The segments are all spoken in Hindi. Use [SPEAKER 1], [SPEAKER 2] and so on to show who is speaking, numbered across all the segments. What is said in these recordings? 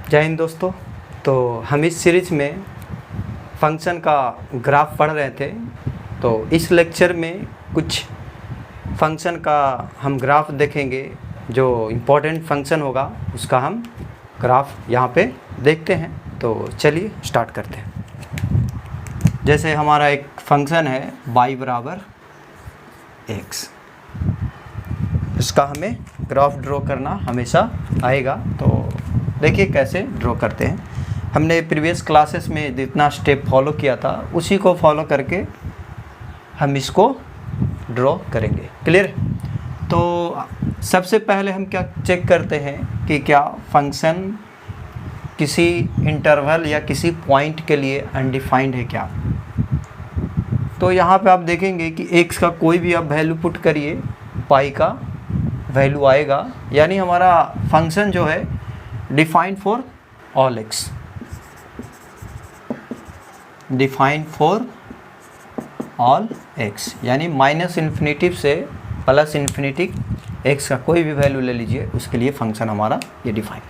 [SPEAKER 1] जय हिंद दोस्तों। तो हम इस सीरीज में फंक्शन का ग्राफ पढ़ रहे थे। तो इस लेक्चर में कुछ फंक्शन का हम ग्राफ देखेंगे। जो इम्पोर्टेंट फंक्शन होगा उसका हम ग्राफ यहाँ पे देखते हैं। तो चलिए स्टार्ट करते हैं। जैसे हमारा एक फंक्शन है y बराबर x, इसका हमें ग्राफ ड्रॉ करना हमेशा आएगा। तो देखिए कैसे ड्रॉ करते हैं। हमने प्रीवियस क्लासेस में जितना स्टेप फॉलो किया था उसी को फॉलो करके हम इसको ड्रॉ करेंगे। क्लियर? तो सबसे पहले हम क्या चेक करते हैं कि क्या फंक्शन किसी इंटरवल या किसी पॉइंट के लिए अनडिफाइंड है क्या। तो यहाँ पे आप देखेंगे कि x का कोई भी आप वैल्यू पुट करिए, पाई का वैल्यू आएगा। यानी हमारा फंक्शन जो है defined for all x, defined for all x, यानी माइनस इन्फिनिटी से प्लस इन्फिनिटी x का कोई भी वैल्यू ले लीजिए, उसके लिए फंक्शन हमारा ये डिफाइन।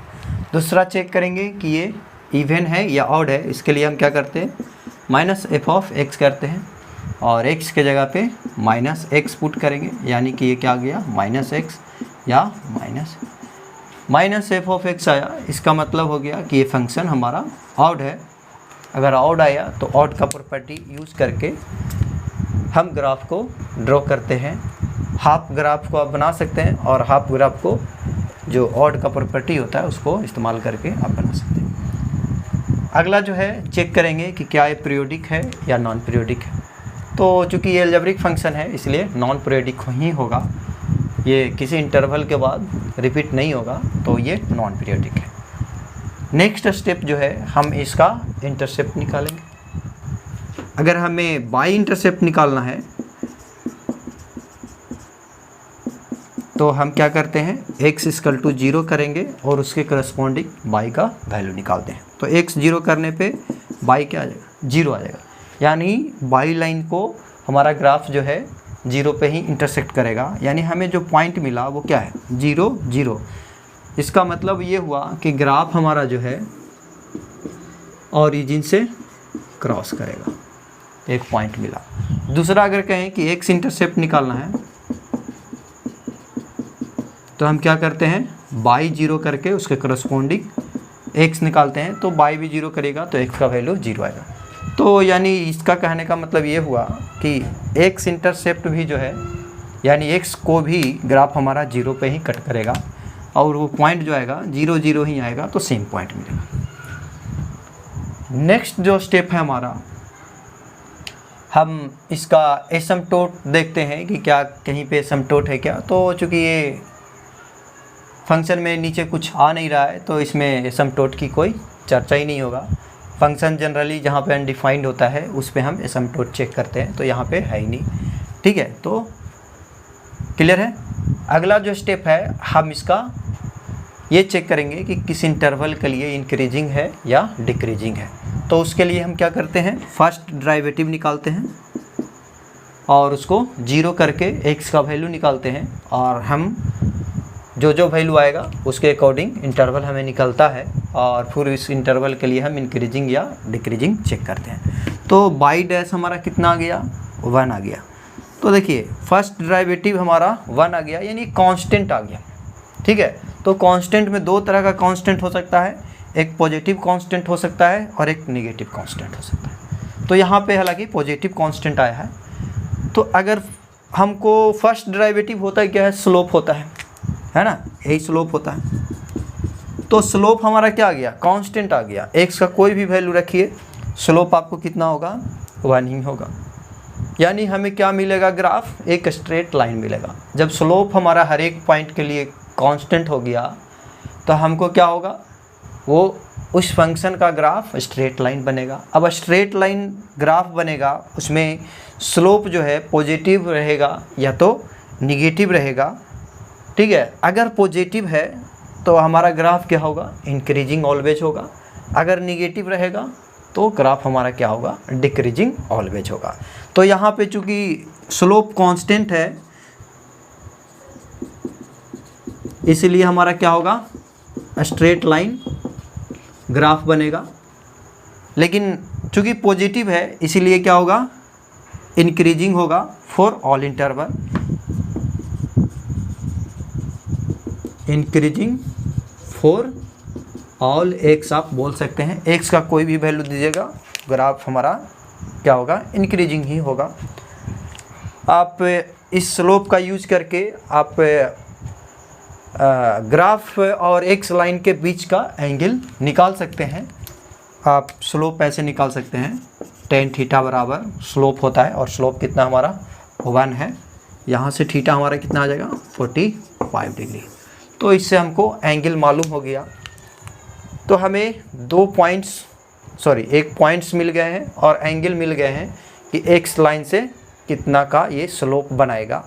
[SPEAKER 1] दूसरा चेक करेंगे कि ये इवन है या ऑड है। इसके लिए हम क्या करते हैं, माइनस एफ ऑफ एक्स करते हैं और x के जगह पे माइनस एक्स पुट करेंगे। यानी कि ये क्या आ गया, माइनस एक्स या माइनस एफ ऑफ एक्स आया। इसका मतलब हो गया कि ये फंक्शन हमारा ऑड है। अगर ऑड आया तो ऑड का प्रॉपर्टी यूज़ करके हम ग्राफ को ड्रॉ करते हैं। हाफ ग्राफ को आप बना सकते हैं और हाफ ग्राफ को जो ऑड का प्रॉपर्टी होता है उसको इस्तेमाल करके आप बना सकते हैं। अगला जो है चेक करेंगे कि क्या ये पीरियोडिक है या नॉन पीरियोडिक है। तो चूँकि ये अलजेब्रिक फंक्शन है इसलिए नॉन पीरियोडिक ही होगा, ये किसी इंटरवल के बाद रिपीट नहीं होगा, तो ये नॉन पीरियोडिक है। नेक्स्ट स्टेप जो है हम इसका इंटरसेप्ट निकालेंगे। अगर हमें बाई इंटरसेप्ट निकालना है तो हम क्या करते हैं, x इक्वल टू 0 करेंगे और उसके करस्पॉन्डिंग बाई का वैल्यू निकालते हैं। तो x 0 करने पे बाई क्या आ जाएगा, 0 आ जाएगा। यानी बाई लाइन को हमारा ग्राफ जो है 0 पे ही इंटरसेक्ट करेगा। यानी हमें जो पॉइंट मिला वो क्या है, 0 0। इसका मतलब ये हुआ कि ग्राफ हमारा जो है ओरिजिन से क्रॉस करेगा, एक पॉइंट मिला। दूसरा अगर कहें कि x इंटरसेप्ट निकालना है तो हम क्या करते हैं, बाई 0 करके उसके करस्पॉन्डिंग x निकालते हैं। तो बाई भी 0 करेगा तो x का वैल्यू 0 आएगा। तो यानी इसका कहने का मतलब ये हुआ कि x इंटरसेप्ट भी जो है, यानी x को भी ग्राफ हमारा 0 पे ही कट करेगा और वो पॉइंट जो आएगा 0 0 ही आएगा, तो सेम पॉइंट मिलेगा। नेक्स्ट जो स्टेप है हमारा, हम इसका एसिम्पटोट देखते हैं कि क्या कहीं पे एसिम्पटोट है क्या। तो चूँकि ये फंक्शन में नीचे कुछ आ नहीं रहा है तो इसमें एसिम्पटोट की कोई चर्चा ही नहीं होगा। फंक्शन जनरली जहाँ पे अनडिफाइंड होता है उस पे हम एसिम्पटोट चेक करते हैं, तो यहाँ पे है ही नहीं। ठीक है, तो क्लियर है। अगला जो स्टेप है हम इसका ये चेक करेंगे कि किस इंटरवल के लिए इंक्रीजिंग है या डिक्रीजिंग है। तो उसके लिए हम क्या करते हैं, फर्स्ट डेरिवेटिव निकालते हैं और उसको 0 करके x का वैल्यू निकालते हैं और हम जो वैल्यू आएगा उसके अकॉर्डिंग इंटरवल हमें निकलता है और फिर इस इंटरवल के लिए हम इंक्रीजिंग या डिक्रीजिंग चेक करते हैं। तो बाई डैश हमारा कितना आ गया, 1 आ गया। तो देखिए फर्स्ट डेरिवेटिव हमारा 1 आ गया, यानी कांस्टेंट आ गया। ठीक है, तो कांस्टेंट में दो तरह का कांस्टेंट हो सकता है, एक पॉजिटिव कांस्टेंट हो सकता है और एक नेगेटिव कांस्टेंट हो सकता है। तो यहाँ पे हालांकि पॉजिटिव कांस्टेंट आया है। तो अगर हमको फर्स्ट डेरिवेटिव होता है क्या है, स्लोप होता है ना, यही स्लोप होता है। तो स्लोप हमारा क्या आ गया, कांस्टेंट आ गया। x का कोई भी वैल्यू रखिए, स्लोप आपको कितना होगा, 1 ही होगा। यानी हमें क्या मिलेगा, ग्राफ एक स्ट्रेट लाइन मिलेगा। जब स्लोप हमारा हर एक पॉइंट के लिए कांस्टेंट हो गया तो हमको क्या होगा, वो उस फंक्शन का ग्राफ स्ट्रेट लाइन बनेगा। अब स्ट्रेट लाइन ग्राफ बनेगा, उसमें स्लोप जो है पॉजिटिव रहेगा या तो निगेटिव रहेगा। ठीक है, अगर पॉजिटिव है तो हमारा ग्राफ क्या होगा, इंक्रीजिंग ऑलवेज होगा। अगर निगेटिव रहेगा तो ग्राफ हमारा क्या होगा, डिक्रीजिंग ऑलवेज होगा। तो यहाँ पे चूँकि स्लोप कांस्टेंट है इसलिए हमारा क्या होगा, स्ट्रेट लाइन ग्राफ बनेगा, लेकिन चूँकि पॉजिटिव है इसीलिए क्या होगा, इंक्रीजिंग होगा for all interval, increasing for all x आप बोल सकते हैं। एक्स का कोई भी वैल्यू दीजिएगा, ग्राफ हमारा क्या होगा, इंक्रीजिंग ही होगा। आप इस स्लोप का यूज करके आप ग्राफ और एक्स लाइन के बीच का एंगल निकाल सकते हैं। आप स्लोप ऐसे निकाल सकते हैं, टेन थीटा बराबर स्लोप होता है, और स्लोप कितना हमारा 1 है। यहाँ से थीटा हमारा कितना आ जाएगा, 45 डिग्री। तो इससे हमको एंगल मालूम हो गया। तो हमें एक पॉइंट्स मिल गए हैं और एंगल मिल गए हैं कि एक्स लाइन से कितना का ये स्लोप बनाएगा।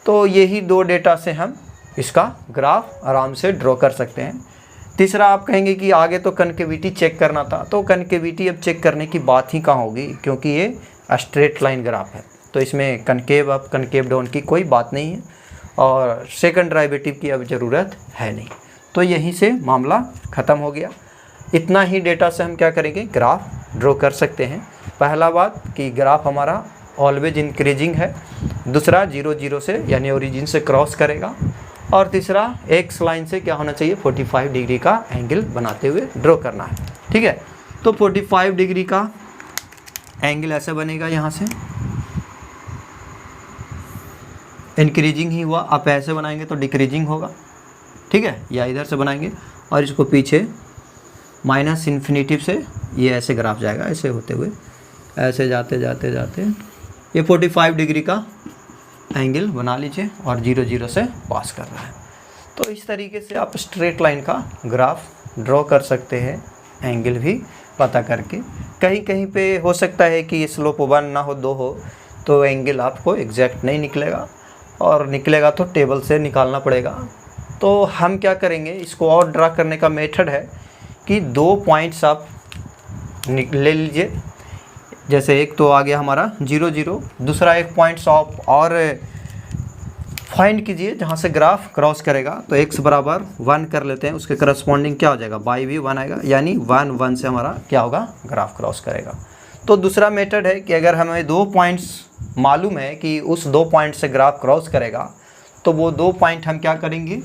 [SPEAKER 1] तो यही 2 डेटा से हम इसका ग्राफ आराम से ड्रॉ कर सकते हैं। तीसरा आप कहेंगे कि आगे तो कनकेविटी चेक करना था, तो कनकेविटी अब चेक करने की बात ही कहाँ होगी, क्योंकि ये स्ट्रेट लाइन ग्राफ है। तो इसमें कनकेव अप कनकेव डाउन की कोई बात नहीं है, और सेकंड डेरिवेटिव की अब ज़रूरत है नहीं। तो यहीं से मामला ख़त्म हो गया। इतना ही डेटा से हम क्या करेंगे, ग्राफ ड्रॉ कर सकते हैं। पहला बात कि ग्राफ हमारा ऑलवेज इंक्रीजिंग है, दूसरा 0 0 से यानी ओरिजिन से क्रॉस करेगा, और तीसरा एक्स लाइन से क्या होना चाहिए, 45 डिग्री का एंगल बनाते हुए ड्रॉ करना है। ठीक है, तो 45 डिग्री का एंगल ऐसे बनेगा, यहाँ से इंक्रीजिंग ही हुआ। आप ऐसे बनाएंगे तो डिक्रीजिंग होगा, ठीक है, या इधर से बनाएंगे और इसको पीछे माइनस इन्फिनिटिव से ये ऐसे ग्राफ जाएगा, ऐसे होते हुए ऐसे जाते जाते जाते ये 45 डिग्री का एंगल बना लीजिए, और 0 0 से पास कर रहा है। तो इस तरीके से आप स्ट्रेट लाइन का ग्राफ ड्रॉ कर सकते हैं, एंगल भी पता करके। कहीं कहीं पे हो सकता है कि स्लोप 1 ना हो, 2 हो, तो एंगल आपको एग्जैक्ट नहीं निकलेगा, और निकलेगा तो टेबल से निकालना पड़ेगा। तो हम क्या करेंगे, इसको और ड्रा करने का मेथड है कि 2 पॉइंट्स आप ले लीजिए। जैसे एक तो आ गया हमारा 0 0, दूसरा एक पॉइंट्स आप और फाइंड कीजिए जहाँ से ग्राफ क्रॉस करेगा। तो x बराबर 1 कर लेते हैं, उसके करस्पॉन्डिंग क्या हो जाएगा, y भी 1 आएगा, यानी 1 1 से हमारा क्या होगा, ग्राफ क्रॉस करेगा। तो दूसरा मेथड है कि अगर हमें 2 पॉइंट्स मालूम है कि उस 2 पॉइंट से ग्राफ क्रॉस करेगा, तो वो 2 पॉइंट हम क्या करेंगे,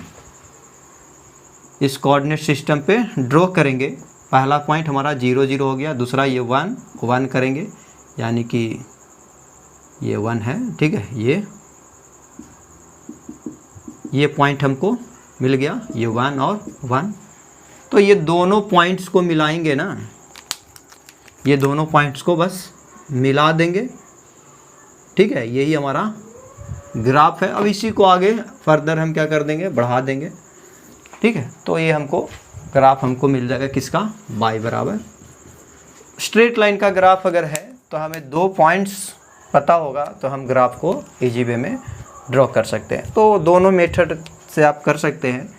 [SPEAKER 1] इस कोऑर्डिनेट सिस्टम पे ड्रॉ करेंगे। पहला पॉइंट हमारा 0 0 हो गया, दूसरा ये 1 1 करेंगे, यानी कि ये 1 है, ठीक है, ये पॉइंट हमको मिल गया, ये 1 और 1। तो ये दोनों पॉइंट्स को मिलाएंगे ना, ये दोनों पॉइंट्स को बस मिला देंगे, ठीक है, यही हमारा ग्राफ है। अब इसी को आगे फर्दर हम क्या कर देंगे, बढ़ा देंगे, ठीक है। तो ये ग्राफ हमको मिल जाएगा किसका, y बराबर। स्ट्रेट लाइन का ग्राफ अगर है तो हमें 2 पॉइंट्स पता होगा, तो हम ग्राफ को इजी वे में ड्रॉ कर सकते हैं। तो दोनों मेथड से आप कर सकते हैं।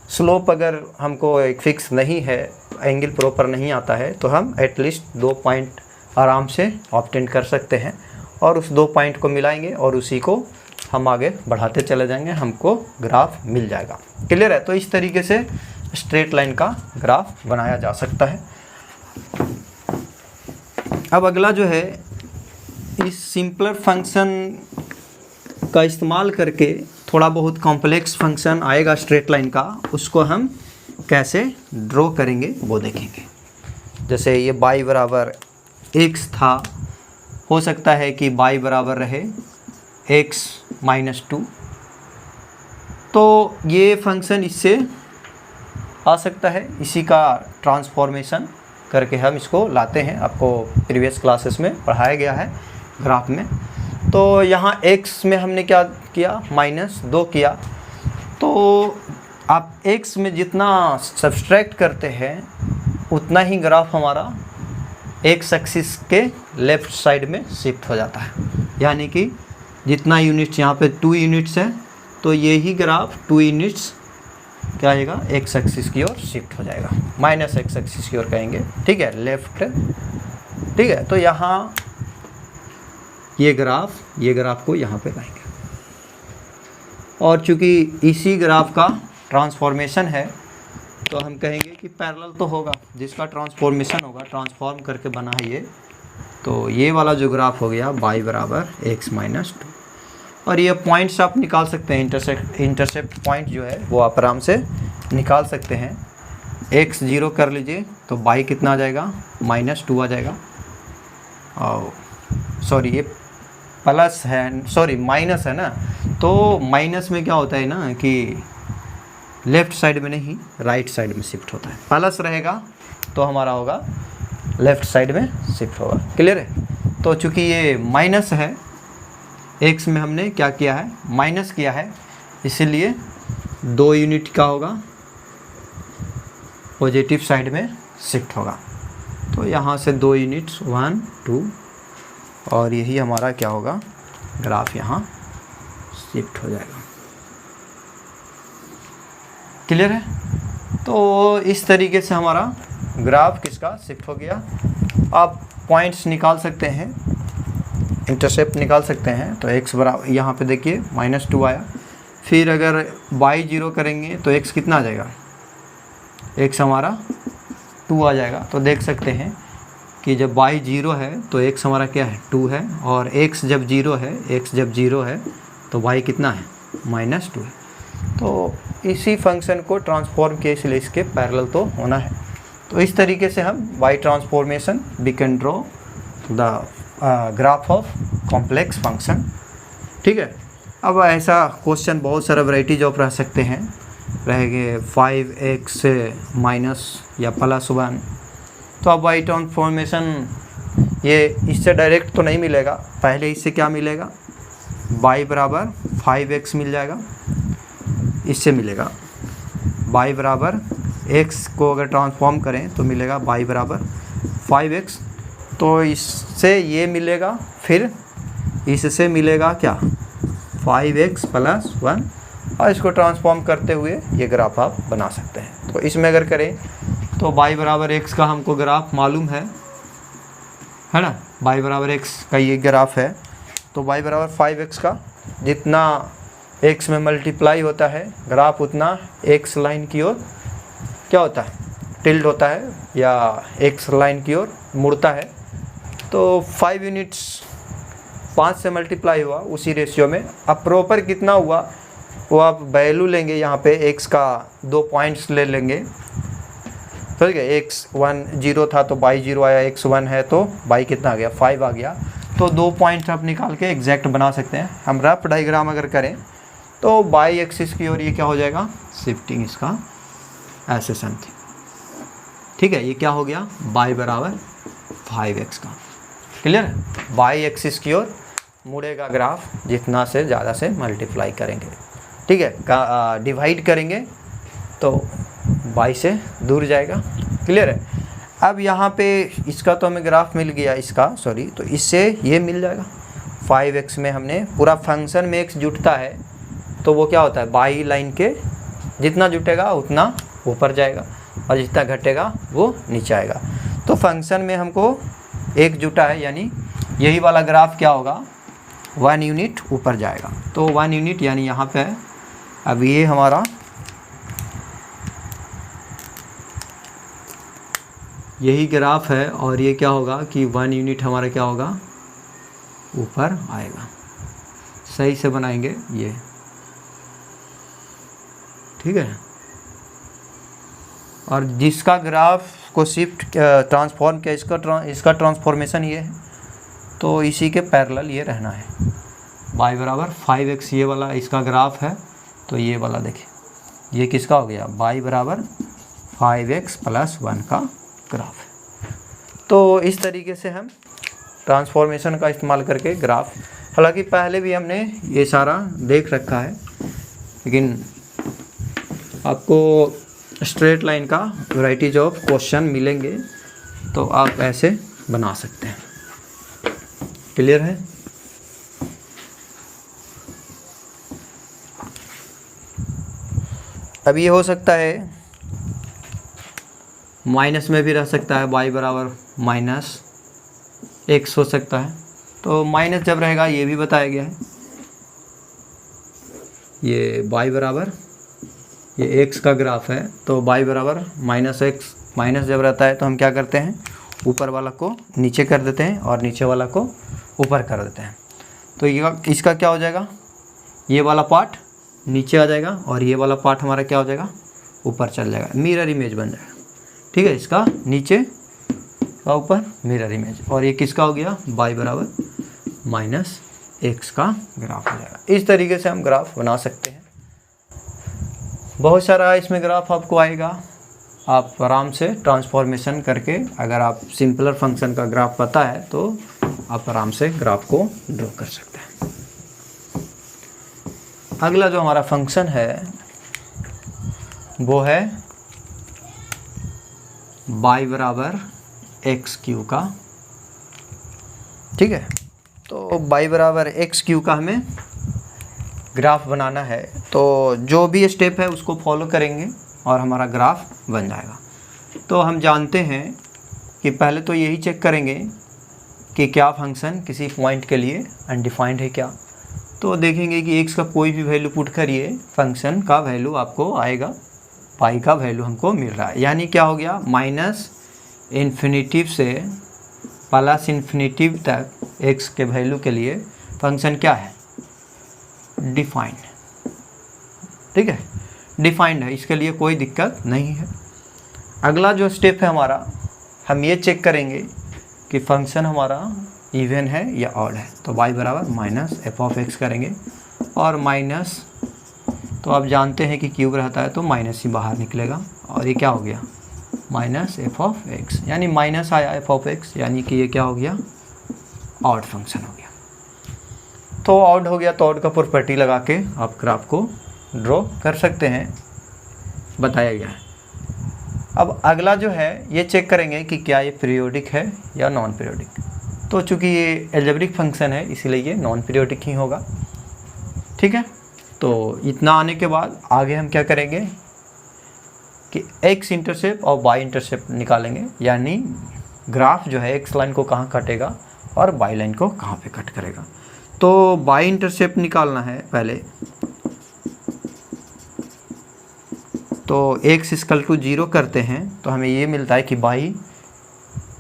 [SPEAKER 1] स्लोप अगर हमको एक फिक्स नहीं है, एंगल प्रॉपर नहीं आता है, तो हम एटलीस्ट 2 पॉइंट आराम से ऑब्टेन कर सकते हैं, और उस 2 पॉइंट को मिलाएंगे और उसी को हम आगे बढ़ाते चले जाएंगे, हमको ग्राफ मिल जाएगा। क्लियर है? तो इस तरीके से स्ट्रेट लाइन का ग्राफ बनाया जा सकता है। अब अगला जो है, इस सिंपलर फंक्शन का इस्तेमाल करके थोड़ा बहुत कॉम्प्लेक्स फंक्शन आएगा स्ट्रेट लाइन का, उसको हम कैसे ड्रॉ करेंगे वो देखेंगे। जैसे ये y बराबर x था, हो सकता है कि y बराबर रहे x - 2, तो ये फंक्शन इससे आ सकता है। इसी का ट्रांसफॉर्मेशन करके हम इसको लाते हैं, आपको प्रीवियस क्लासेस में पढ़ाया गया है ग्राफ में। तो यहाँ x में हमने क्या किया, -2 किया। तो आप x में जितना सब्सट्रैक्ट करते हैं उतना ही ग्राफ हमारा x एक्सिस के लेफ़्ट साइड में शिफ्ट हो जाता है, यानी कि जितना यूनिट्स यहाँ पे 2 यूनिट्स है, तो यही ग्राफ 2 यूनिट्स क्या आएगा, x एक्सिस की ओर शिफ्ट हो जाएगा, -x एक्सिस की ओर कहेंगे, ठीक है, लेफ्ट, ठीक है। तो यहाँ ये ग्राफ को यहाँ पे लाएंगे, और चूंकि इसी ग्राफ का ट्रांसफॉर्मेशन है, तो हम कहेंगे कि पैरेलल तो होगा, जिसका ट्रांसफॉर्मेशन होगा, ट्रांसफॉर्म करके बना है ये, तो ये वाला जो ग्राफ हो गया y बराबर x माइनस 2। और ये पॉइंट्स आप निकाल सकते हैं, इंटरसेप्ट पॉइंट जो है वो आप आराम से निकाल सकते हैं। x 0 कर लीजिए तो y कितना आ जाएगा, -2 आ जाएगा। और सॉरी ये प्लस है, सॉरी माइनस है ना, तो माइनस में क्या होता है ना कि लेफ़्ट साइड में नहीं राइट साइड में शिफ्ट होता है। प्लस रहेगा तो हमारा होगा लेफ़्ट साइड में शिफ्ट होगा। क्लियर है? तो चूँकि ये माइनस है, x में हमने क्या किया है, माइनस किया है, इसीलिए 2 यूनिट का होगा पॉजिटिव साइड में शिफ्ट होगा। तो यहाँ से 2 यूनिट्स 1 2 और यही हमारा क्या होगा, ग्राफ यहाँ शिफ्ट हो जाएगा। क्लियर है? तो इस तरीके से हमारा ग्राफ किसका शिफ्ट हो गया। आप पॉइंट्स निकाल सकते हैं, इंटरसेप्ट निकाल सकते हैं। तो x बराबर यहाँ पे देखिए -2 आया। फिर अगर y 0 करेंगे तो x कितना आ जाएगा, x हमारा 2 आ जाएगा। तो देख सकते हैं कि जब y 0 है तो x हमारा क्या है, 2 है, और x जब 0 है, x जब 0 है तो y कितना है, -2 है। तो इसी फंक्शन को ट्रांसफॉर्म किए, इसलिए इसके पैरेलल तो होना है। तो इस तरीके से हम by transformation we can draw the graph of complex function. ठीक है? अब ऐसा क्वेश्चन बहुत सारा वैरायटीज ऑफ रह सकते हैं, रहेंगे 5x माइनस या +1। तो अब बाई ट्रांसफॉर्मेशन ये इससे डायरेक्ट तो नहीं मिलेगा, पहले इससे क्या मिलेगा, y बराबर 5x मिल जाएगा, इससे मिलेगा y बराबर x को अगर ट्रांसफॉर्म करें तो मिलेगा y बराबर 5x। तो इससे ये मिलेगा, फिर इससे मिलेगा क्या, 5x + 1, और इसको ट्रांसफॉर्म करते हुए ये ग्राफ आप बना सकते हैं। तो इसमें अगर करें तो y बराबर x का हमको ग्राफ मालूम है ना, y बराबर x का ये ग्राफ है। तो y बराबर 5x का जितना x में मल्टीप्लाई होता है ग्राफ, उतना x लाइन की ओर क्या होता है, टिल्ट होता है, या x लाइन की ओर मुड़ता है। तो 5 यूनिट्स 5 से मल्टीप्लाई हुआ उसी रेशियो में। अब प्रॉपर कितना हुआ वो आप वैल्यू लेंगे, यहाँ पे x का 2 पॉइंट्स ले लेंगे। ठीक है, x 1 0 था तो y 0 आया, x 1 है तो y कितना आ गया, 5 आ गया। तो 2 पॉइंट्स आप निकाल के एग्जैक्ट बना सकते हैं। हम रफ डायग्राम अगर करें तो बाई एक्सिस की ओर ये क्या हो जाएगा, शिफ्टिंग इसका ऐसे समथिंग। ठीक है, ये क्या हो गया, y बराबर 5x का। क्लियर है? बाई एक्सिस की ओर मुड़ेगा ग्राफ, जितना से ज़्यादा से मल्टीप्लाई करेंगे। ठीक है, डिवाइड करेंगे तो y से दूर जाएगा। क्लियर है? अब यहाँ पे इसका तो हमें ग्राफ मिल गया, इसका सॉरी, तो इससे ये मिल जाएगा 5x में हमने पूरा फंक्शन में x जुटता है तो वो क्या होता है, बाई लाइन के जितना जुटेगा उतना ऊपर जाएगा और जितना घटेगा वो नीचे आएगा। तो फंक्शन में हमको एक जुटा है, यानी यही वाला ग्राफ क्या होगा, 1 यूनिट ऊपर जाएगा। तो 1 यूनिट यानी यहाँ पे है। अब ये हमारा यही ग्राफ है और ये क्या होगा कि 1 यूनिट हमारा क्या होगा, ऊपर आएगा। सही से बनाएंगे ये। ठीक है, और जिसका ग्राफ को शिफ्ट ट्रांसफॉर्म किया, इसका ट्रांसफॉर्मेशन ये है, तो इसी के पैरेलल ये रहना है। y बराबर 5x ये वाला इसका ग्राफ है, तो ये वाला देखिए ये किसका हो गया, y बराबर 5x + 1 का ग्राफ है। तो इस तरीके से हम ट्रांसफॉर्मेशन का इस्तेमाल करके ग्राफ, हालांकि पहले भी हमने ये सारा देख रखा है, लेकिन आपको स्ट्रेट लाइन का वैरायटीज ऑफ क्वेश्चन मिलेंगे तो आप ऐसे बना सकते हैं। क्लियर है? अब ये हो सकता है माइनस में भी रह सकता है, y बराबर -x हो सकता है। तो माइनस जब रहेगा ये भी बताया गया है, ये y बराबर ये x का ग्राफ है, तो y बराबर माइनस एक्स, माइनस जब रहता है तो हम क्या करते हैं, ऊपर वाला को नीचे कर देते हैं और नीचे वाला को ऊपर कर देते हैं। तो ये इसका क्या हो जाएगा, ये वाला पार्ट नीचे आ जाएगा और ये वाला पार्ट हमारा क्या हो जाएगा, ऊपर चल जाएगा, मिरर इमेज बन जाएगा। ठीक है, इसका नीचे का ऊपर मिरर इमेज, और ये किसका हो गया, y बराबर माइनस एक्स का ग्राफ हो जाएगा। इस तरीके से हम ग्राफ बना सकते हैं। बहुत सारा इसमें ग्राफ आपको आएगा, आप आराम से ट्रांसफॉर्मेशन करके, अगर आप सिंपलर फंक्शन का ग्राफ पता है तो आप आराम से ग्राफ को ड्रॉ कर सकते हैं। अगला जो हमारा फंक्शन है वो है y बराबर एक्स क्यू का। ठीक है, तो y बराबर एक्स क्यू का हमें ग्राफ बनाना है, तो जो भी स्टेप है उसको फॉलो करेंगे और हमारा ग्राफ बन जाएगा। तो हम जानते हैं कि पहले तो यही चेक करेंगे कि क्या फंक्शन किसी पॉइंट के लिए अनडिफाइंड है क्या। तो देखेंगे कि x का कोई भी वैल्यू पुट करिए, फंक्शन का वैल्यू आपको आएगा, पाई का वैल्यू हमको मिल रहा है। यानी क्या हो गया, माइनस इन्फिनिटिव से प्लस इन्फिनिटिव तक x के वैल्यू के लिए फंक्शन क्या है, डिफाइंड। ठीक है, डिफाइंड है, इसके लिए कोई दिक्कत नहीं है। अगला जो स्टेप है हमारा, हम ये चेक करेंगे कि फंक्शन हमारा इवन है या ऑड है। तो y बराबर माइनस एफ ऑफ एक्स करेंगे, और माइनस, तो आप जानते हैं कि क्यूब रहता है तो माइनस ही बाहर निकलेगा, और ये क्या हो गया, माइनस एफ ऑफ एक्स, यानी माइनस आया एफ ऑफ एक्स, यानी कि ये क्या हो गया, ऑड फंक्शन हो गया। तो ऑड हो गया, तो ऑड का प्रॉपर्टी लगा के आप ग्राफ को ड्रॉ कर सकते हैं, बताया गया है। अब अगला जो है ये चेक करेंगे कि क्या ये पीरियोडिक है या नॉन पीरियोडिक। तो चूँकि ये एल्जेब्रिक फंक्शन है इसलिए ये नॉन पीरियोडिक ही होगा। ठीक है, तो इतना आने के बाद आगे हम क्या करेंगे कि x इंटरसेप्ट और y इंटरसेप्ट निकालेंगे, यानी ग्राफ जो है x लाइन को कहाँ काटेगा और y लाइन को कहाँ पे कट करेगा। तो y इंटरसेप्ट निकालना है पहले, तो x इक्वल टू 0 करते हैं तो हमें ये मिलता है कि y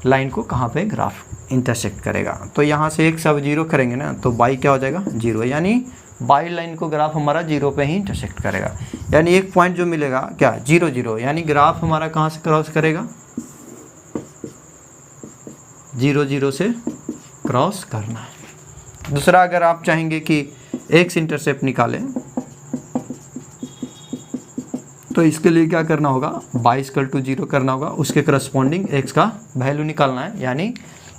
[SPEAKER 1] लाइन को कहाँ पे ग्राफ इंटरसेक्ट करेगा। तो यहाँ से x अब 0 करेंगे ना, तो y क्या हो जाएगा, 0, यानी y लाइन को ग्राफ हमारा 0 पे ही इंटरसेक्ट करेगा। यानी एक पॉइंट जो मिलेगा क्या, 0 0, यानी ग्राफ हमारा कहाँ से क्रॉस करेगा, 0 0 से क्रॉस करना है। दूसरा, अगर आप चाहेंगे कि x इंटरसेप्ट निकालें तो इसके लिए क्या करना होगा, y इक्वल टू 0 करना होगा, उसके करस्पॉन्डिंग x का वैल्यू निकालना है। यानी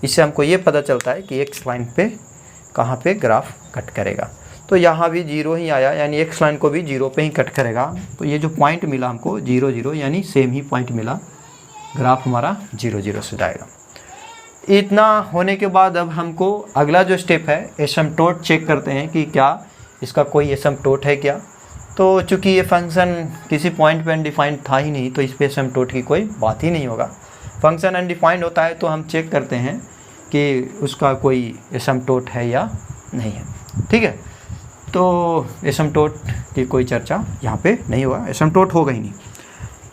[SPEAKER 1] इससे हमको ये पता चलता है कि x लाइन पे कहाँ पे ग्राफ कट करेगा। तो यहाँ भी 0 ही आया, यानी x लाइन को भी 0 पे ही कट करेगा। तो ये जो पॉइंट मिला हमको 0 0, यानी सेम ही पॉइंट मिला, ग्राफ हमारा 0 0 से जाएगा। इतना होने के बाद अब हमको अगला जो स्टेप है, एसिम्पटोट चेक करते हैं कि क्या इसका कोई एसिम्पटोट है क्या। तो चूँकि ये फंक्शन किसी पॉइंट पे अनडिफाइंड था ही नहीं, तो इस पे एसिम्पटोट की कोई बात ही नहीं होगा। फंक्शन अनडिफाइंड होता है तो हम चेक करते हैं कि उसका कोई एसिम्पटोट है या नहीं है। ठीक है, तो एसिम्पटोट की कोई चर्चा यहाँ पे नहीं हुआ, एसिम्पटोट होगा ही नहीं।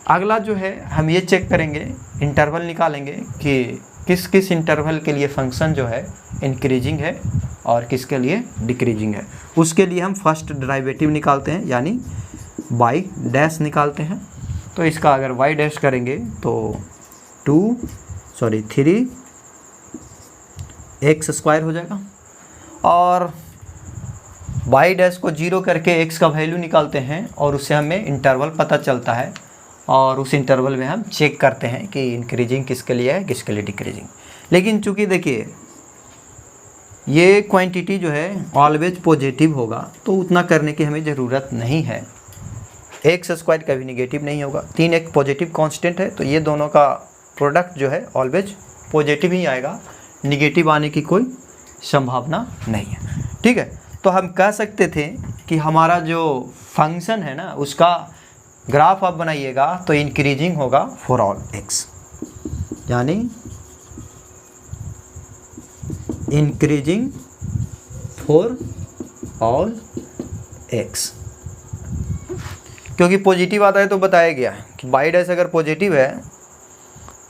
[SPEAKER 1] अगला जो है हम ये चेक करेंगे, इंटरवल निकालेंगे कि किस किस इंटरवल के लिए फंक्शन जो है इंक्रीजिंग है और किसके लिए डिक्रीजिंग है। उसके लिए हम फर्स्ट डेरिवेटिव निकालते हैं, यानी y डैश निकालते हैं। तो इसका अगर y डैश करेंगे तो 3x² हो जाएगा, और y डैश को 0 करके x का वैल्यू निकालते हैं और उससे हमें इंटरवल पता चलता है, और उस इंटरवल में हम चेक करते हैं कि इंक्रीजिंग किसके लिए है, किसके लिए डिक्रीजिंग। लेकिन चूँकि देखिए ये क्वांटिटी जो है ऑलवेज पॉजिटिव होगा, तो उतना करने की हमें ज़रूरत नहीं है। x² कभी निगेटिव नहीं होगा, 3x पॉजिटिव कांस्टेंट है, तो ये दोनों का प्रोडक्ट जो है ऑलवेज पॉजिटिव ही आएगा, निगेटिव आने की कोई संभावना नहीं है। ठीक है, तो हम कह सकते थे कि हमारा जो फंक्शन है ना, उसका ग्राफ आप बनाइएगा तो इंक्रीजिंग होगा फॉर ऑल x, यानी इंक्रीजिंग फॉर ऑल x। क्योंकि पॉजिटिव आता है तो बताया गया है कि वाई डैश अगर पॉजिटिव है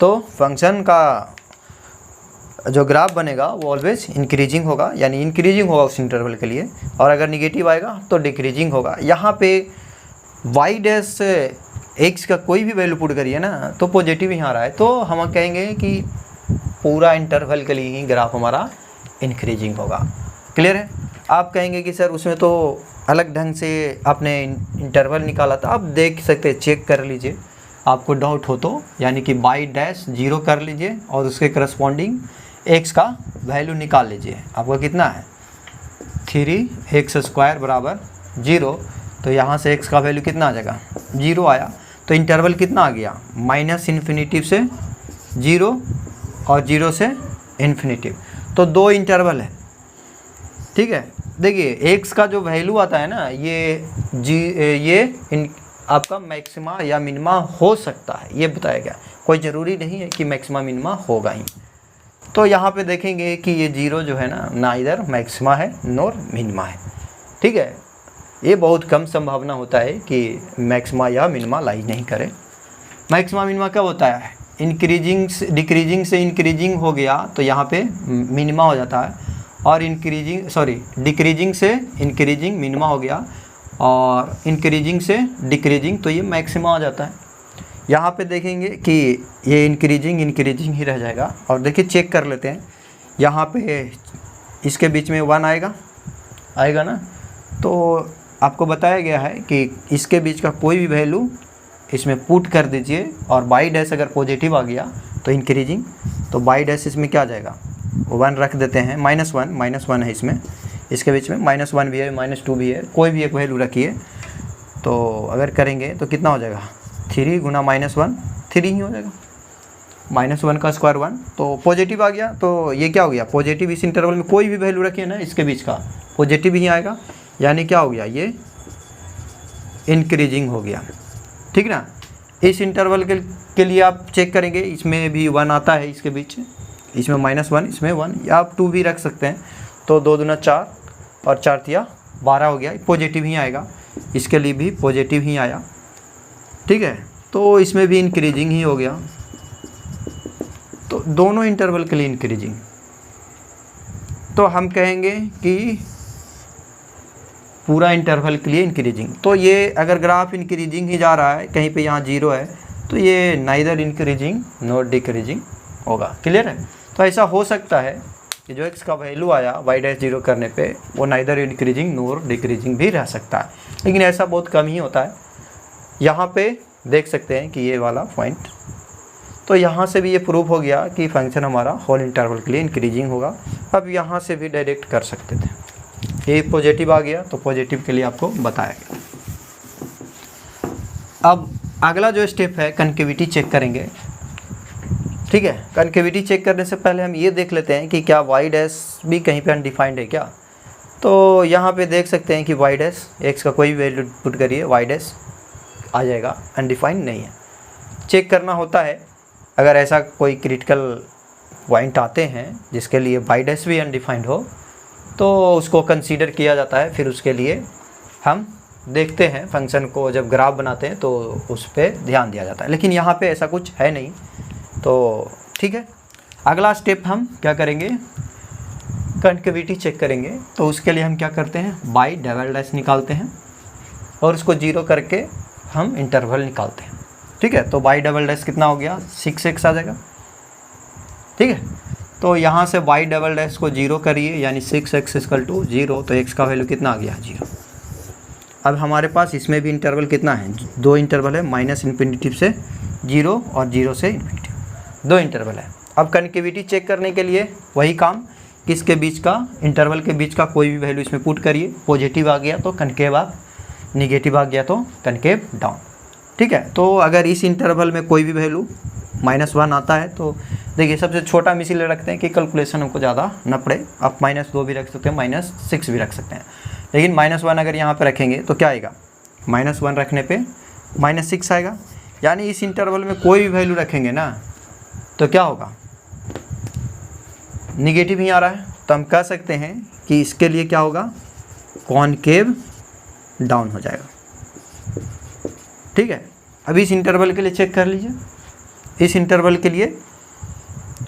[SPEAKER 1] तो फंक्शन का जो ग्राफ बनेगा वो ऑलवेज इंक्रीजिंग होगा, यानी इंक्रीजिंग होगा उस इंटरवल के लिए, और अगर निगेटिव आएगा तो डिक्रीजिंग होगा। यहाँ पे वाई डैश एक्स का कोई भी वैल्यू पुट करिए ना तो पॉजिटिव ही आ रहा है, तो हम कहेंगे कि पूरा इंटरवल के लिए ही ग्राफ हमारा इंक्रीजिंग होगा। क्लियर है? आप कहेंगे कि सर उसमें तो अलग ढंग से आपने इंटरवल निकाला था, आप देख सकते हैं, चेक कर लीजिए, आपको डाउट हो तो, यानी कि वाई डैश 0 कर लीजिए और उसके करस्पॉन्डिंग एक्स का वैल्यू निकाल लीजिए। आपका कितना है 3x² बराबर 0, तो यहाँ से x का वैल्यू कितना आ जाएगा 0 आया, तो इंटरवल कितना आ गया -∞ से 0 और 0 से इन्फिनिटिव, तो 2 इंटरवल है। ठीक है, देखिए x का जो वैल्यू आता है ना ये आपका मैक्सिमा या मिनिमा हो सकता है, ये बताया गया, कोई ज़रूरी नहीं है कि मैक्सिमा मिनिमा होगा ही। तो यहाँ पे देखेंगे कि ये 0 जो है ना इधर मैक्सिमा है नोर मिनिमा है। ठीक है, ये बहुत कम संभावना होता है कि मैक्सिमा या मिनिमा लाई नहीं करे। मैक्सिमा मिनिमा कब होता है, डिक्रीजिंग से इंक्रीजिंग हो गया तो यहाँ पे मिनिमा हो जाता है, और डिक्रीजिंग से इंक्रीजिंग मिनिमा हो गया, और इंक्रीजिंग से डिक्रीजिंग तो ये मैक्सिमा हो जाता है। यहाँ पे देखेंगे कि ये इंक्रीजिंग ही रह जाएगा, और देखिए चेक कर लेते हैं, यहाँ पे इसके बीच में 1 आएगा ना, तो आपको बताया गया है कि इसके बीच का कोई भी वैल्यू इसमें पुट कर दीजिए, और वाई डैश अगर पॉजिटिव आ गया तो इंक्रीजिंग, तो वाई डैश इसमें क्या आ जाएगा 1 रख देते हैं, -1 है इसमें, इसके बीच में -1 भी है, -2 भी है, कोई भी एक वैल्यू रखिए, तो अगर करेंगे तो कितना हो जाएगा 3 गुना -1 3 ही हो जाएगा, -1 का स्क्वायर 1, तो पॉजिटिव आ गया, तो ये क्या हो गया पॉजिटिव, इस इंटरवल में कोई भी वैल्यू रखिए ना इसके बीच का पॉजिटिव ही आएगा, यानी क्या हो गया ये इंक्रीजिंग हो गया। ठीक ना, इस इंटरवल के लिए आप चेक करेंगे, इसमें भी 1 आता है, इसके बीच इसमें -1 इसमें 1, या आप 2 भी रख सकते हैं, तो 2 दूना 4 और 4 तिया 12 हो गया, पॉजिटिव ही आएगा, इसके लिए भी पॉजिटिव ही आया। ठीक है, तो इसमें भी इंक्रीजिंग ही हो गया, तो दोनों इंटरवल के लिए इंक्रीजिंग, तो हम कहेंगे कि पूरा इंटरवल के लिए इंक्रीजिंग। तो ये अगर ग्राफ इंक्रीजिंग ही जा रहा है, कहीं पे यहाँ 0 है, तो ये नाइदर इंक्रीजिंग नॉट डिक्रीजिंग होगा। क्लियर है? तो ऐसा हो सकता है कि जो x का वैल्यू आया वाई डैश 0 करने पे वो नाइदर इंक्रीजिंग नॉर डिक्रीजिंग भी रह सकता है, लेकिन ऐसा बहुत कम ही होता है। यहाँ पे देख सकते हैं कि ये वाला पॉइंट, तो यहाँ से भी ये प्रूव हो गया कि फंक्शन हमारा होल इंटरवल के लिए इंक्रीजिंग होगा। अब यहाँ से भी डायरेक्ट कर सकते थे, ये पॉजिटिव आ गया तो पॉजिटिव के लिए आपको बताया गया। अब अगला जो स्टेप है कनकेविटी चेक करेंगे। ठीक है, कनकेविटी चेक करने से पहले हम ये देख लेते हैं कि क्या वाई डैश भी कहीं पे अनडिफाइंड है क्या। तो यहाँ पे देख सकते हैं कि वाई डैश एक्स का कोई वैल्यू पुट करिए वाई डैश आ जाएगा, अनडिफाइंड नहीं है। चेक करना होता है अगर ऐसा कोई क्रिटिकल पॉइंट आते हैं जिसके लिए वाई डैश भी अनडिफाइंड हो तो उसको कंसीडर किया जाता है, फिर उसके लिए हम देखते हैं फंक्शन को जब ग्राफ बनाते हैं तो उस पर ध्यान दिया जाता है, लेकिन यहाँ पे ऐसा कुछ है नहीं। तो ठीक है, अगला स्टेप हम क्या करेंगे, कनकेविटी चेक करेंगे। तो उसके लिए हम क्या करते हैं, बाई डबल डैश निकालते हैं और उसको 0 करके हम इंटरवल निकालते हैं। ठीक है, तो बाई डबल डैश कितना हो गया 6x आ जाएगा। ठीक है, तो यहाँ से बाई डबल डैश को 0 करिए, यानी 6x = 0, तो x का वैल्यू कितना आ गया 0। अब हमारे पास इसमें भी इंटरवल कितना है, 2 इंटरवल है, -∞ से 0 और 0 से इन्फिनिटी, 2 इंटरवल है। अब कनकेविटी चेक करने के लिए वही काम, किसके बीच का, इंटरवल के बीच का कोई भी वैल्यू इसमें पुट करिए, पॉजिटिव आ गया तो कनकेव अप, निगेटिव आ गया तो कनकेव डाउन। ठीक है, तो अगर इस इंटरवल में कोई भी वैल्यू -1 आता है तो देखिए सबसे छोटा हम इसीलिए रखते हैं कि कैलकुलेशन हमको ज़्यादा न पड़े। आप -2 भी रख सकते हैं, -6 भी रख सकते हैं, लेकिन -1 अगर यहाँ पे रखेंगे तो क्या आएगा, -1 रखने पे -6 आएगा। यानी इस इंटरवल में कोई भी वैल्यू रखेंगे ना तो क्या होगा, निगेटिव ही आ रहा है, तो हम कह सकते हैं कि इसके लिए क्या होगा, कॉनकेव डाउन हो जाएगा। ठीक है। अभी इस इंटरवल के लिए चेक कर लीजिए, इस इंटरवल के लिए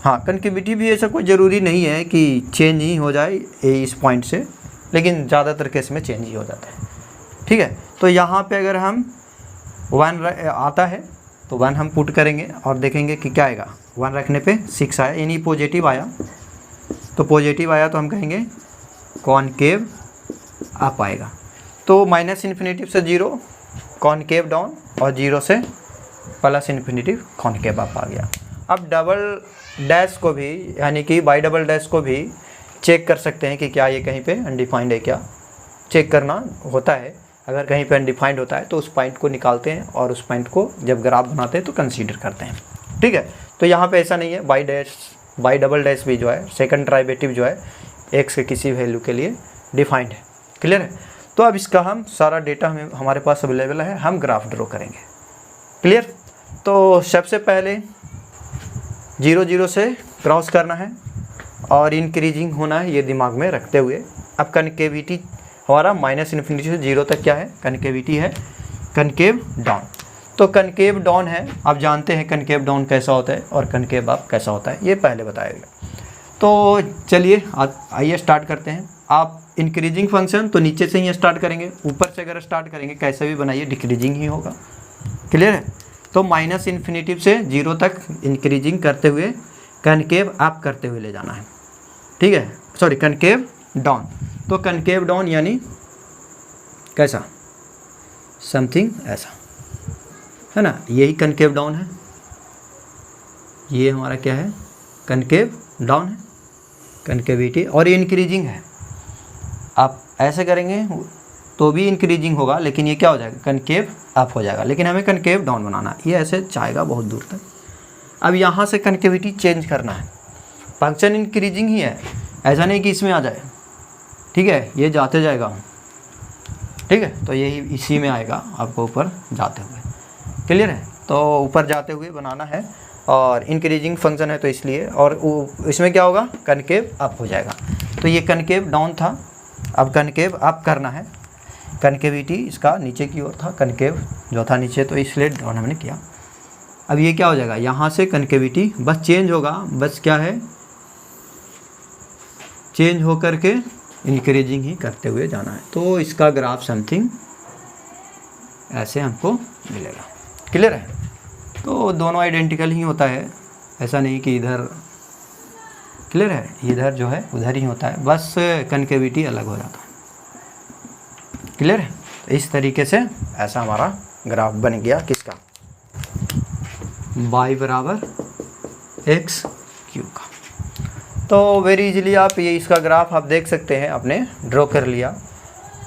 [SPEAKER 1] हाँ कन्केविटी भी ऐसा कोई ज़रूरी नहीं है कि चेंज ही हो जाए इस पॉइंट से, लेकिन ज़्यादातर केस में चेंज ही हो जाता है, ठीक है। तो यहाँ पे अगर हम 1 आता है तो 1 हम पुट करेंगे और देखेंगे कि क्या आएगा। 1 रखने पे 6 आया, यानी पॉजिटिव आया। तो पॉजिटिव आया तो हम कहेंगे कॉनकेव अप आएगा। तो -इन्फिनिटी से 0 कॉनकेव डाउन और 0 से +इन्फिनिटी कॉनकेव अप आ गया। अब डबल डैश को भी यानी कि बाई डबल डैश को भी चेक कर सकते हैं कि क्या ये कहीं पे अनडिफाइंड है, क्या चेक करना होता है। अगर कहीं पे अनडिफाइंड होता है तो उस पॉइंट को निकालते हैं और उस पॉइंट को जब ग्राफ बनाते हैं तो कंसीडर करते हैं, ठीक है। तो यहाँ पे ऐसा नहीं है, बाई डबल डैश भी जो है सेकंड डेरिवेटिव जो है एक्स के किसी वैल्यू के लिए डिफाइंड है, क्लियर है। तो अब इसका हम सारा डेटा हमारे पास अवेलेबल है, हम ग्राफ ड्रॉ करेंगे, क्लियर। तो सबसे पहले 0 0 से क्रॉस करना है और इंक्रीजिंग होना है, ये दिमाग में रखते हुए। अब कनकेविटी हमारा -इन्फिनिटी से 0 तक क्या है, कनकेविटी है कनकेव डाउन। तो कनकेव डाउन है, आप जानते हैं कनकेव डाउन कैसा होता है और कनकेव अप कैसा होता है, ये पहले बताया गया। तो चलिए आइए स्टार्ट करते हैं। आप इंक्रीजिंग फंक्शन तो नीचे से ही स्टार्ट करेंगे, ऊपर से अगर स्टार्ट करेंगे कैसे भी बनाइए डिक्रीजिंग ही होगा, क्लियर है। तो -इन्फिनिटी से 0 तक इंक्रीजिंग करते हुए कनकेव अप करते हुए ले जाना है, ठीक है, सॉरी कनकेव डाउन। तो कनकेव डाउन यानी कैसा, समथिंग ऐसा, है ना, यही कनकेव डाउन है। ये हमारा क्या है, कनकेव डाउन है, कनकेविटी, और ये इंक्रीजिंग है। आप ऐसे करेंगे तो भी इंक्रीजिंग होगा, लेकिन ये क्या हो जाएगा, कनकेव अप हो जाएगा। लेकिन हमें कनकेव डाउन बनाना, ये ऐसे जाएगा बहुत दूर तक। अब यहाँ से कनकेविटी चेंज करना है, फंक्शन इंक्रीजिंग ही है, ऐसा नहीं कि इसमें आ जाए, ठीक है, ये जाते जाएगा, ठीक है। तो यही इसी में आएगा आपको ऊपर जाते हुए, क्लियर है। तो ऊपर जाते हुए बनाना है और इंक्रीजिंग फंक्शन है तो इसलिए, और इसमें क्या होगा, कनकेव अप हो जाएगा। तो ये कनकेव डाउन था, अब कनकेव अप करना है। कनकेविटी इसका नीचे की ओर था, कनकेव जो था नीचे, तो इसलिए डाउन हमने किया। अब ये क्या हो जाएगा, यहाँ से कनकेविटी बस चेंज होगा, बस क्या है, चेंज हो करके इंक्रीजिंग ही करते हुए जाना है। तो इसका ग्राफ समथिंग ऐसे हमको मिलेगा, क्लियर है। तो दोनों आइडेंटिकल ही होता है, ऐसा नहीं कि इधर, क्लियर है, इधर जो है उधर ही होता है, बस कनकेविटी अलग हो जाता है, क्लियर है। तो इस तरीके से ऐसा हमारा ग्राफ बन गया, किसका, y बराबर x क्यूब का। तो वेरी इजीली आप ये इसका ग्राफ आप देख सकते हैं, आपने ड्रॉ कर लिया।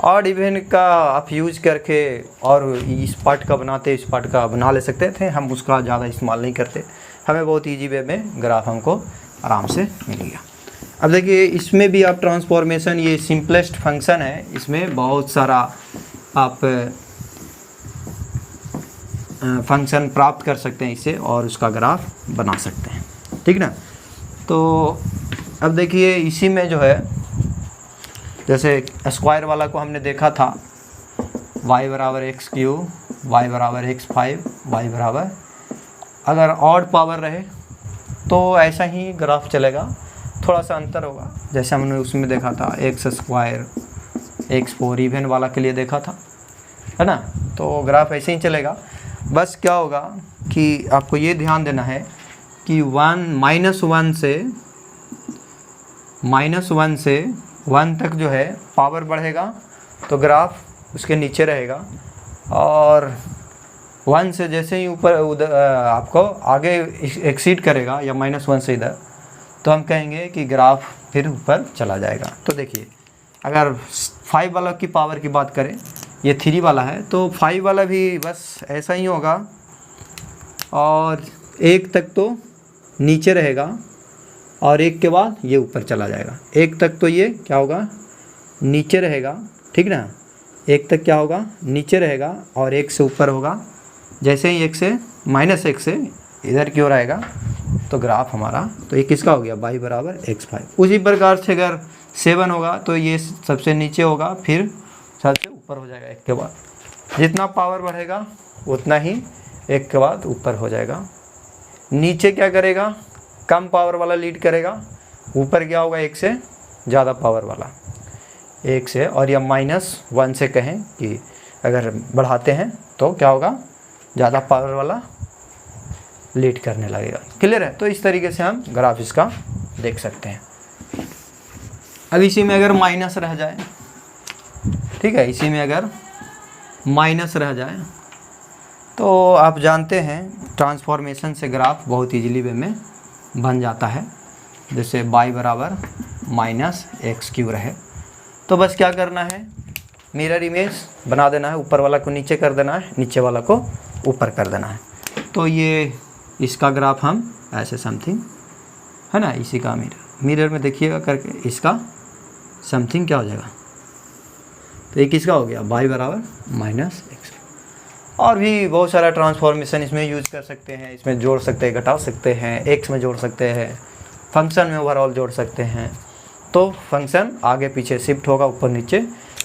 [SPEAKER 1] और इवन का आप यूज करके और इस पार्ट का बनाते, इस पार्ट का बना ले सकते थे, हम उसका ज़्यादा इस्तेमाल नहीं करते, हमें बहुत इजी वे में ग्राफ हमको आराम से मिल गया। अब देखिए इसमें भी आप ट्रांसफॉर्मेशन, ये सिंपलेस्ट फंक्शन है, इसमें बहुत सारा आप फंक्शन प्राप्त कर सकते हैं इससे और उसका ग्राफ बना सकते हैं, ठीक ना। तो अब देखिए इसी में जो है, जैसे स्क्वायर वाला को हमने देखा था, y बराबर x3, y बराबर x5, y बराबर, अगर ऑड पावर रहे तो ऐसा ही ग्राफ चलेगा, थोड़ा सा अंतर होगा, जैसे हमने उसमें देखा था x2 x4 इवन वाला के लिए देखा था, है ना। तो ग्राफ ऐसे ही चलेगा। बस क्या होगा कि आपको ये ध्यान देना है कि -1 से 1 तक जो है पावर बढ़ेगा तो ग्राफ उसके नीचे रहेगा, और 1 से जैसे ही ऊपर उधर आपको आगे एक्सीड करेगा या -1 से इधर, तो हम कहेंगे कि ग्राफ फिर ऊपर चला जाएगा। तो देखिए अगर 5 वाला की पावर की बात करें, ये 3 वाला है, तो 5 वाला भी बस ऐसा ही होगा और 1 तक तो नीचे रहेगा और 1 के बाद ये ऊपर चला जाएगा। 1 तक तो ये क्या होगा, नीचे रहेगा, ठीक ना। 1 तक क्या होगा, नीचे रहेगा और 1 से ऊपर होगा। जैसे ही 1 से -1 से इधर की ओर आएगा तो ग्राफ हमारा, तो ये किसका हो गया, y बराबर x5। उसी प्रकार से अगर 7 होगा तो ये सबसे नीचे होगा, फिर सबसे ऊपर हो जाएगा 1 के बाद, जितना पावर बढ़ेगा उतना ही एक के बाद ऊपर हो जाएगा। नीचे क्या करेगा, कम पावर वाला लीड करेगा, ऊपर क्या होगा एक से ज़्यादा पावर वाला, एक से, और या -1 से कहें कि अगर बढ़ाते हैं तो क्या होगा, ज़्यादा पावर वाला लीड करने लगेगा। क्लियर है? तो इस तरीके से हम ग्राफ इसका देख सकते हैं। अब इसी में अगर माइनस रह जाए, ठीक है, इसी में अगर माइनस रह जाए तो आप जानते हैं ट्रांसफॉर्मेशन से ग्राफ बहुत इजीली वे में बन जाता है। जैसे y बराबर -x³ रहे तो बस क्या करना है, मिरर इमेज बना देना है, ऊपर वाला को नीचे कर देना है, नीचे वाला को ऊपर कर देना है। तो ये इसका ग्राफ हम ऐसे समथिंग, है ना, इसी का मिरर में देखिएगा करके इसका समथिंग क्या हो जाएगा, तो एक इसका हो गया y बराबर -x। और भी बहुत सारा ट्रांसफॉर्मेशन इसमें यूज कर सकते हैं, इसमें जोड़ सकते हैं, घटा सकते हैं, x में जोड़ सकते हैं, फंक्शन में ओवरऑल जोड़ सकते हैं। तो फंक्शन आगे पीछे शिफ्ट होगा, ऊपर नीचे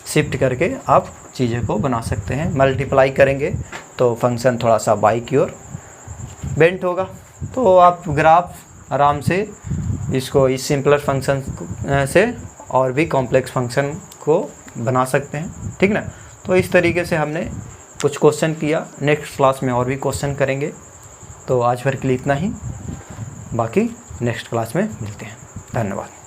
[SPEAKER 1] शिफ्ट करके आप चीज़ें को बना सकते हैं। मल्टीप्लाई करेंगे तो फंक्शन थोड़ा सा बाई की ओर बेंट होगा। तो आप ग्राफ आराम से इसको इस सिंपलर फंक्शन से और भी कॉम्प्लेक्स फंक्शन को बना सकते हैं, ठीक ना। तो इस तरीके से हमने कुछ क्वेश्चन किया, नेक्स्ट क्लास में और भी क्वेश्चन करेंगे। तो आज भर के लिए इतना ही, बाकी नेक्स्ट क्लास में मिलते हैं। धन्यवाद।